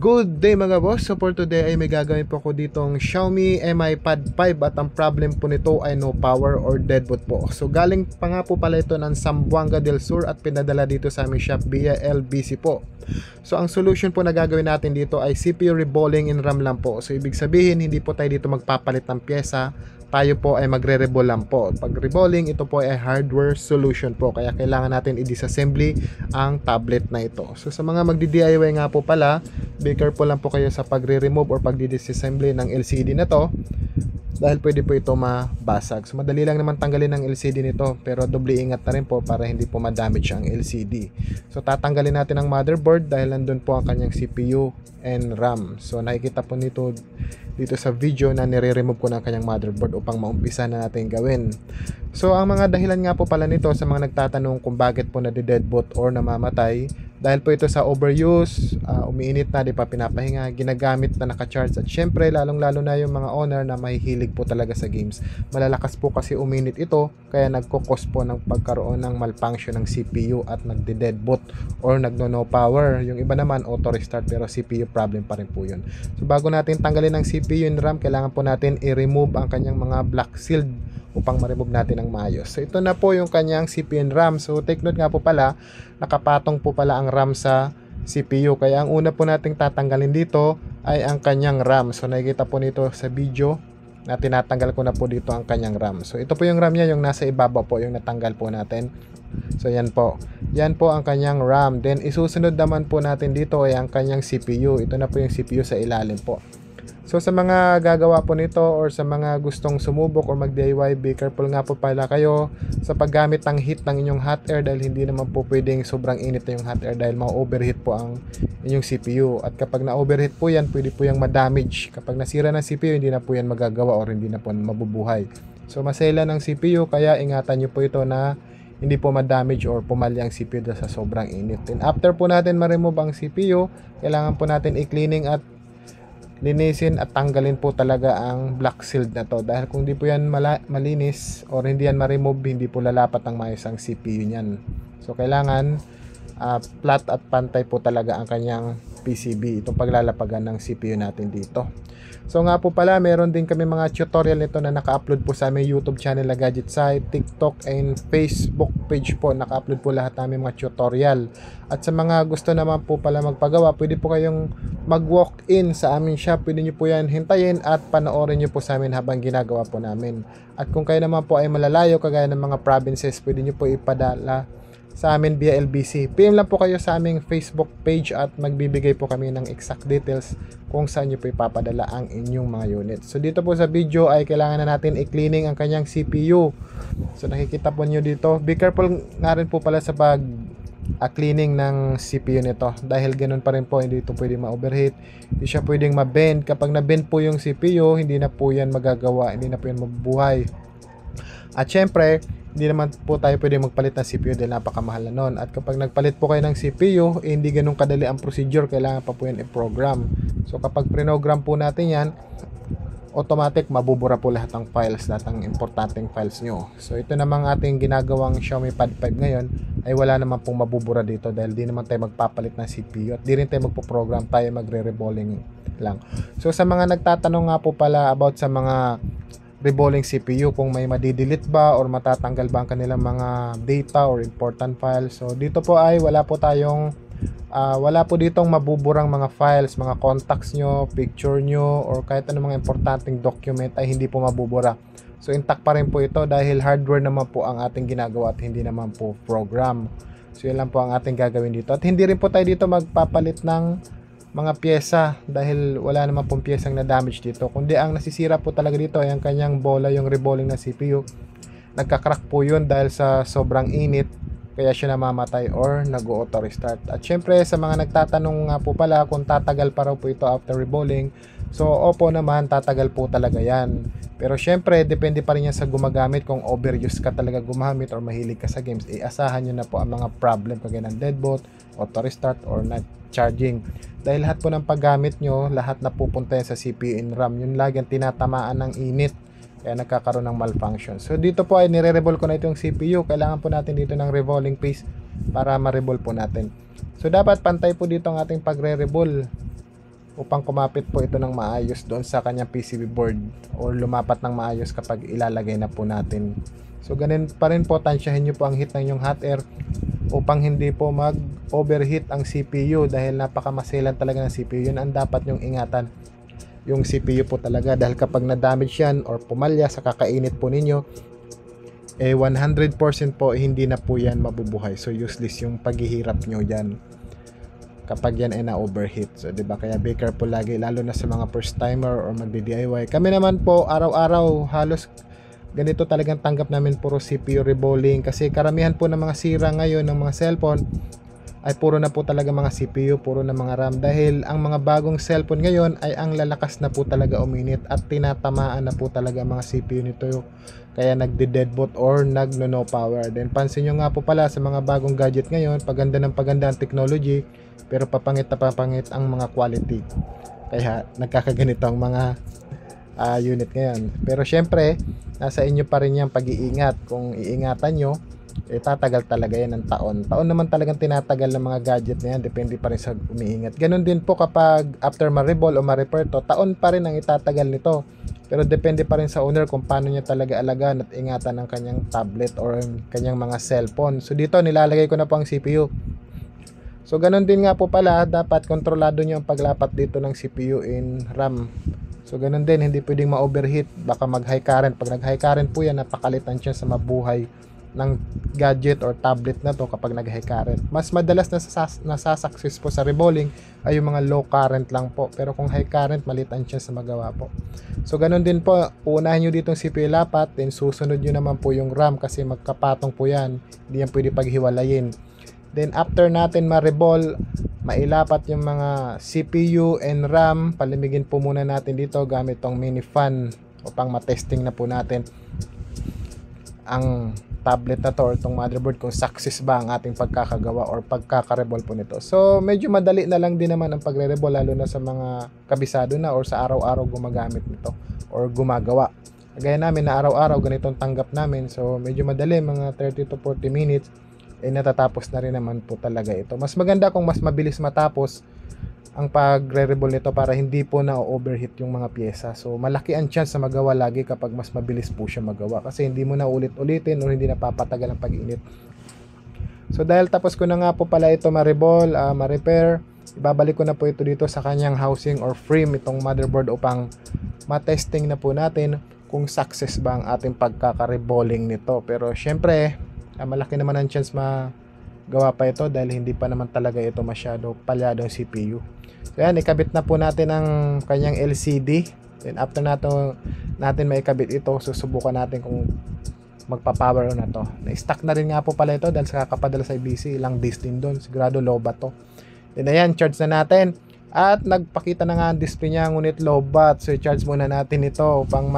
Good day mga boss. So for today ay may gagawin po ko ditong Xiaomi Mi Pad 5 at ang problem po nito ay no power or deadboot po. So galing pa nga po pala ito ng Zamboanga del Sur at pinadala dito sa aming shop via LBC po. So ang solution po na gagawin natin dito ay CPU reballing in RAM lang po. So ibig sabihin hindi po tayo dito magpapalit ng pyesa, tayo po ay magre-reball lang po. Pag reballing, ito po ay hardware solution po. Kaya kailangan natin i-disassembly ang tablet na ito. So sa mga magdi-DIY nga po pala, be careful lang po kayo sa pagre-remove or pagdi-disassembly ng LCD na to. Dahil pwede po ito mabasag. So madali lang naman tanggalin ang LCD nito, pero doble ingat na rin po para hindi po ma-damage ang LCD. So tatanggalin natin ang motherboard dahil nandun po ang kanyang CPU and RAM. So nakikita po nito dito sa video na nire-remove ko ng kanyang motherboard upang maumpisa na natin gawin. So ang mga dahilan nga po pala nito sa mga nagtatanong kung bakit po nade-deadboot or namamatay, dahil po ito sa overuse, umiinit na, di pa pinapahinga, ginagamit na naka-charge, at syempre lalong lalo na yung mga owner na mahihilig po talaga sa games. Malalakas po kasi uminit ito, kaya nagkukos po ng pagkaroon ng malfunction ng CPU at nagde-deadboot or nagno-no power. Yung iba naman auto restart pero CPU problem pa rin po yun. So bago natin tanggalin ang CPU and RAM, kailangan po natin i-remove ang kanyang mga black shield upang ma-remove natin ang maayos. So ito na po yung kanyang CPU and RAM. So take note nga po pala, nakapatong po pala ang RAM sa CPU. Kaya ang una po nating tatanggalin dito ay ang kanyang RAM. So nakikita po nito sa video na tinatanggal ko na po dito ang kanyang RAM. So ito po yung RAM niya, yung nasa ibaba po, yung natanggal po natin. So yan po. Yan po ang kanyang RAM. Then isusunod naman po natin dito ay ang kanyang CPU. Ito na po yung CPU sa ilalim po. So sa mga gagawa po nito or sa mga gustong sumubok or mag-DIY, be careful nga po pala kayo sa paggamit ng heat ng inyong hot air, dahil hindi naman po pwedeng sobrang init na yung hot air dahil ma-overheat po ang inyong CPU. At kapag na-overheat po yan, pwede po yung ma-damage. Kapag nasira ng CPU, hindi na po yan magagawa or hindi na po mabubuhay. So masela ng CPU, kaya ingatan nyo po ito na hindi po ma-damage or pumalya ang CPU dahil sa sobrang init. And after po natin ma-remove ang CPU, kailangan po natin i-cleaning at linisin at tanggalin po talaga ang black shield na to, dahil kung di po yan malinis or hindi yan ma-remove, hindi po lalapat ang maayos ang CPU niyan. So kailangan flat at pantay po talaga ang kanyang PCB, itong paglalapagan ng CPU natin dito. So nga po pala, meron din kami mga tutorial nito na naka-upload po sa aming YouTube channel na Gadget Site, TikTok and Facebook page po. Naka-upload po lahat namin mga tutorial. At sa mga gusto naman po pala magpagawa, pwede po kayong mag-walk-in sa aming shop. Pwede nyo po yan hintayin at panoorin nyo po sa amin habang ginagawa po namin. At kung kayo naman po ay malalayo, kagaya ng mga provinces, pwede nyo po ipadala sa amin via LBC. PM lang po kayo sa aming Facebook page at magbibigay po kami ng exact details kung saan nyo po ipapadala ang inyong mga units. So dito po sa video ay kailangan na natin i-cleaning ang kanyang CPU. So nakikita po nyo dito. Be careful nga rin po pala sa pag cleaning ng CPU nito, dahil ganun pa rin po, hindi ito pwedeng ma-overheat, hindi siya pwedeng ma-bend. Kapag na-bend po yung CPU, hindi na po yan magagawa, hindi na po yan mabubuhay. At syempre, hindi naman po tayo pwede magpalit ng CPU dahil napakamahal na nun. At kapag nagpalit po kayo ng CPU, hindi ganun kadali ang procedure, kailangan pa po yan i-program. So kapag prinogram po natin yan, automatic mabubura po lahat ng files, lahat ng importanteng files nyo. So ito namang ating ginagawang Xiaomi Pad 5 ngayon ay wala naman pong mabubura dito, dahil di naman tayo magpapalit ng CPU at di rin tayo magpo-program, tayo magre-reballing lang. So sa mga nagtatanong nga po pala about sa mga reballing CPU, kung may madidelete ba or matatanggal ba ang kanilang mga data or important files, so dito po ay wala po ditong mabuburang mga files, mga contacts nyo, picture nyo, or kahit anong mga importanteng document ay hindi po mabubura. So intact pa rin po ito dahil hardware naman po ang ating ginagawa at hindi naman po program. So yan lang po ang ating gagawin dito. At hindi rin po tayo dito magpapalit ng mga pyesa dahil wala naman pong pyesang na damage dito, kundi ang nasisira po talaga dito ay ang kanyang bola, yung reballing na CPU. Nagka-crack po yun dahil sa sobrang init, kaya siya namamatay or nag-auto restart. At syempre sa mga nagtatanong nga po pala kung tatagal pa raw po ito after reballing, so opo naman, tatagal po talaga yan. Pero syempre depende pa rin yan sa gumagamit. Kung overuse ka talaga gumamit or mahilig ka sa games, asahan nyo na po ang mga problem kagaya ng deadboot, auto restart or not charging. Dahil lahat po ng paggamit nyo, lahat na pupunta yan sa CPU and RAM, yun lagi ang tinatamaan ng init, kaya nagkakaroon ng malfunction. So dito po ay nire-revolve ko na itong CPU. Kailangan po natin dito ng revolving phase para ma-revolve po natin. So dapat pantay po dito ang ating pagre-revolve. upang kumapit po ito ng maayos doon sa kanyang PCB board or lumapat ng maayos kapag ilalagay na po natin. So ganun pa rin po, tansyahin nyo po ang heat ng inyong hot air upang hindi po mag overheat ang CPU, dahil napakamaselan talaga ng CPU. Yun ang dapat nyong ingatan, yung CPU po talaga, dahil kapag na-damage yan or pumalya sa kakainit po ninyo, 100% po hindi na po yan mabubuhay. So useless yung paghihirap nyo dyan kapag yan ay na-overheat. So, diba? Kaya be careful lagi, lalo na sa mga first timer or magdi-DIY. Kami naman po, araw-araw, halos ganito talagang tanggap namin, puro CPU rebolling. Kasi karamihan po ng mga sira ngayon ng mga cellphone ay puro na po talaga mga CPU, puro na mga RAM. Dahil ang mga bagong cellphone ngayon ay ang lalakas na po talaga uminit at tinatamaan na po talaga mga CPU nito. Kaya nagde-deadboot or nagno-no power. Then pansin nyo nga po pala sa mga bagong gadget ngayon, paganda ng paganda ang technology, pero papangit na papangit ang mga quality. Kaya nagkakaganito ang mga unit ngayon. Pero syempre, nasa inyo pa rin yung pag-iingat. Kung iingatan nyo, tatagal talaga yan ng taon. Taon naman talagang tinatagal ng mga gadget na yan. Depende pa rin sa umiingat. Ganon din po kapag after ma-reball o ma-repair to, taon pa rin ang itatagal nito. Pero depende pa rin sa owner kung paano niya talaga alagaan at ingatan ng kanyang tablet or kanyang mga cellphone. So dito, nilalagay ko na po ang CPU. So ganun din nga po pala, dapat kontrolado nyo ang paglapat dito ng CPU in RAM. So ganun din, hindi pwedeng ma-overheat, baka mag-high current. Pag nag-high current po yan, napakalitan siya sa mabuhay ng gadget or tablet na to kapag nag-high current. Mas madalas nasasuccess po sa rebolling ay yung mga low current lang po. Pero kung high current, malitan siya sa magawa po. So ganun din po, uunahin nyo dito yung CPU lapat, then susunod nyo naman po yung RAM kasi magkapatong po yan. Hindi yan pwede paghiwalayin. Then after natin ma-reball, mailapat yung mga CPU and RAM, palimigin po muna natin dito gamit tong mini fan upang matesting na po natin ang tablet na to or itong motherboard kung success ba ang ating pagkakagawa or pagkaka-reball po nito. So medyo madali na lang din naman ang pagre-reball, lalo na sa mga kabisado na or sa araw-araw gumagamit nito or gumagawa. Gaya namin na araw-araw ganitong tanggap namin, so medyo madali, mga 30 to 40 minutes natatapos na rin naman po talaga ito. Mas maganda kung mas mabilis matapos ang pagre-reball nito para hindi po na-overheat yung mga pyesa. So malaki ang chance na magawa lagi kapag mas mabilis po siya magawa, kasi hindi mo na ulit-ulitin o hindi napapatagal ang pag-init. So dahil tapos ko na nga po pala ito ma-reball, ma-repair, ibabalik ko na po ito dito sa kanyang housing or frame, itong motherboard, upang matesting na po natin kung success ba ang ating pagkaka-rebolling nito. Pero syempre, malaki naman ang chance magawa pa ito dahil hindi pa naman talaga ito masyado palyado ang CPU. So yan, ikabit na po natin ang kanyang LCD. Then after natin maikabit ito, susubukan natin kung magpa-power on na to. Na-stack na rin nga po pala ito dahil sa kakapadala sa IBC, ilang days din doon. Sigurado low bat to. Then ayan, charge na natin. At nagpakita na nga ang display niya, ngunit low bat. So i-charge muna natin ito upang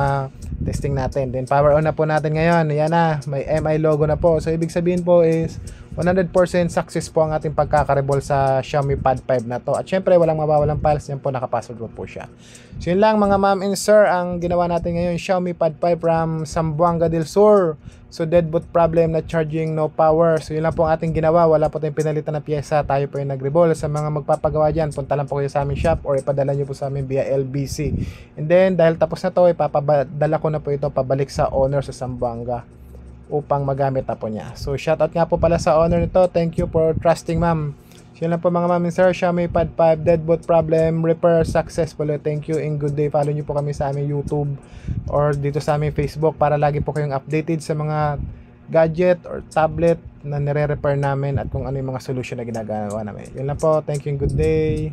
testing natin. Then power on na po natin ngayon. Yan na, may MI logo na po. So ibig sabihin po is 100% success po ang ating pagkakareball sa Xiaomi Pad 5 na to. At syempre walang mabawalang files, yan po, nakapassword po siya. So yun lang mga ma'am and sir, ang ginawa natin ngayon, Xiaomi Pad 5 from Zamboanga del Sur. So deadboot problem, na charging, no power. So yun lang po ang ating ginawa, wala po tayong pinalitan na pyesa, tayo po yung nagreball. Sa mga magpapagawa dyan, punta lang po kayo sa aming shop or ipadala nyo po sa amin via LBC. And then dahil tapos na to, ipapadala ko na po ito pabalik sa owner sa Zamboanga upang magamit na po niya. So shoutout nga po pala sa owner nito, thank you for trusting ma'am. So yun lang po mga ma'am and sir, Xiaomi Pad 5 deadboot problem repair successful. Thank you and good day. Follow nyo po kami sa aming YouTube or dito sa aming Facebook para lagi po kayong updated sa mga gadget or tablet na nire-repair namin at kung ano yung mga solution na ginagawa namin. Yun lang po, thank you and good day.